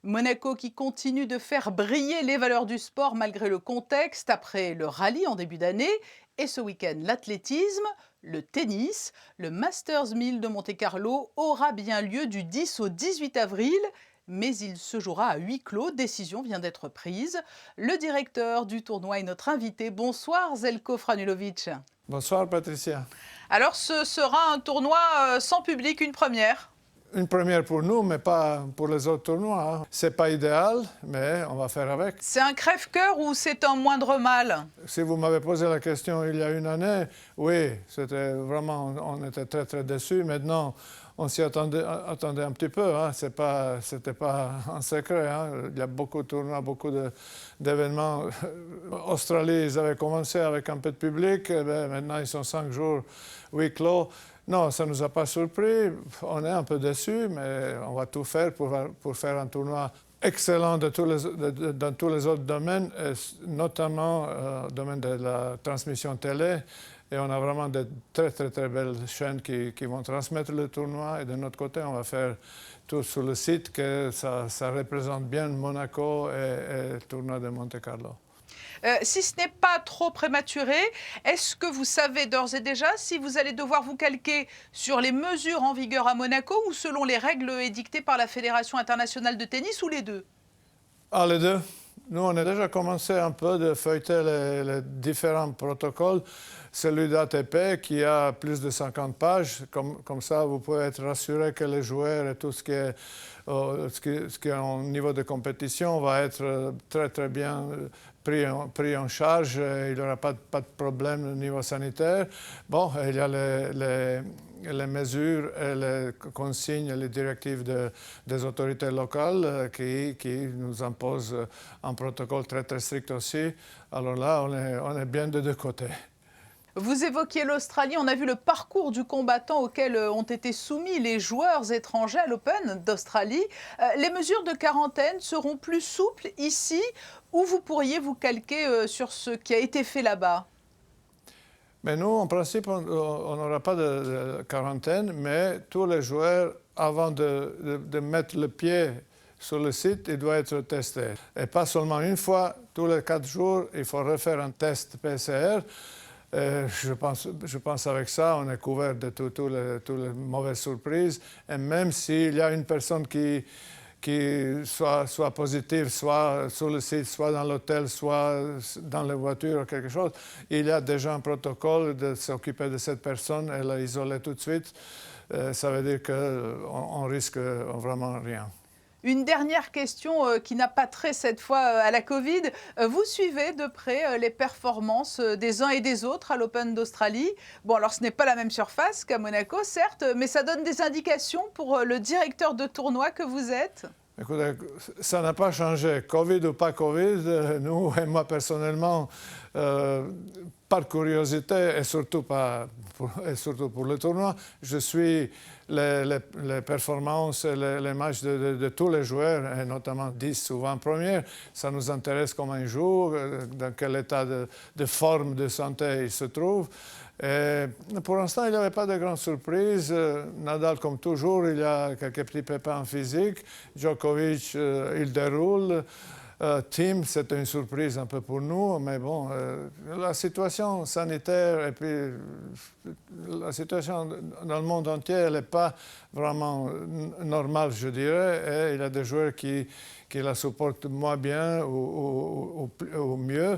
Monaco qui continue de faire briller les valeurs du sport malgré le contexte, après le rallye en début d'année, et ce week-end l'athlétisme, le tennis. Le Masters 1000 de Monte-Carlo aura bien lieu du 10 au 18 avril, mais il se jouera à huis clos. Décision vient d'être prise. Le directeur du tournoi est notre invité. Bonsoir Zeljko Franulovic. Bonsoir Patricia. Alors ce sera un tournoi sans public, une première. Une première pour nous, mais pas pour les autres tournois. C'est pas idéal, mais on va faire avec. C'est un crève-cœur ou c'est un moindre mal? Si vous m'avez posé la question il y a une année, oui, c'était vraiment, on était très très déçus. Maintenant, on s'y attendait un petit peu. Hein. C'était pas un secret. Hein. Il y a beaucoup de tournois, beaucoup d'événements. Australie, ils avaient commencé avec un peu de public. Et bien, maintenant, ils sont 5 jours huis clos. Non, ça ne nous a pas surpris. On est un peu déçus, mais on va tout faire pour faire un tournoi excellent dans tous les autres domaines, et notamment le domaine de la transmission télé. Et on a vraiment de très, très, très belles chaînes qui vont transmettre le tournoi. Et de notre côté, on va faire tout sur le site, que ça représente bien Monaco et le tournoi de Monte-Carlo. Si ce n'est pas trop prématuré, est-ce que vous savez d'ores et déjà si vous allez devoir vous calquer sur les mesures en vigueur à Monaco ou selon les règles édictées par la Fédération internationale de tennis, ou les deux? Ah, les deux. Nous, on a déjà commencé un peu de feuilleter les différents protocoles. Celui d'ATP qui a plus de 50 pages. Comme ça, vous pouvez être rassuré que les joueurs et tout ce qui est au niveau de compétition va être très, très bien pris en charge. Il n'y aura pas de problème au niveau sanitaire. Bon, il y a les mesures et les consignes, les directives des autorités locales qui nous imposent un protocole très, très strict aussi. Alors là, on est bien de deux côtés. Vous évoquiez l'Australie, on a vu le parcours du combattant auquel ont été soumis les joueurs étrangers à l'Open d'Australie. Les mesures de quarantaine seront plus souples ici, ou vous pourriez vous calquer sur ce qui a été fait là-bas? Mais nous, en principe, on n'aura pas de quarantaine, mais tous les joueurs, avant de mettre le pied sur le site, ils doivent être testés. Et pas seulement une fois, tous les 4 jours, il faut refaire un test PCR. Je pense avec ça, on est couvert de toutes les mauvaises surprises. Et même s'il y a une personne qui soit positive, soit sur le site, soit dans l'hôtel, soit dans la voiture ou quelque chose, il y a déjà un protocole de s'occuper de cette personne et l'isoler tout de suite. Ça veut dire qu'on risque vraiment rien. Une dernière question qui n'a pas trait cette fois à la Covid. Vous suivez de près les performances des uns et des autres à l'Open d'Australie. Bon, alors ce n'est pas la même surface qu'à Monaco, certes, mais ça donne des indications pour le directeur de tournoi que vous êtes? Écoutez, ça n'a pas changé. Covid ou pas Covid, nous et moi personnellement, par curiosité et surtout pour le tournoi, je suis les performances et les matchs de tous les joueurs, et notamment 10 ou 20 premiers. Ça nous intéresse comment ils jouent, dans quel état de forme, de santé ils se trouvent. Et pour l'instant, il n'y avait pas de grandes surprises. Nadal, comme toujours, il y a quelques petits pépins physiques. Djokovic, il déroule. Thiem, c'était une surprise un peu pour nous, mais bon, la situation sanitaire et puis la situation dans le monde entier, elle n'est pas vraiment normale, je dirais, et il y a des joueurs qui la supportent moins bien ou mieux.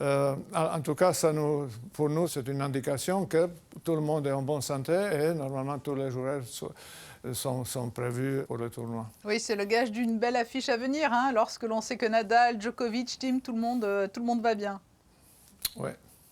En tout cas, pour nous, c'est une indication que tout le monde est en bonne santé et normalement tous les joueurs sont prévus pour le tournoi. Oui, c'est le gage d'une belle affiche à venir, hein, lorsque l'on sait que Nadal, Djokovic, Thiem, tout le monde va bien. Ouais.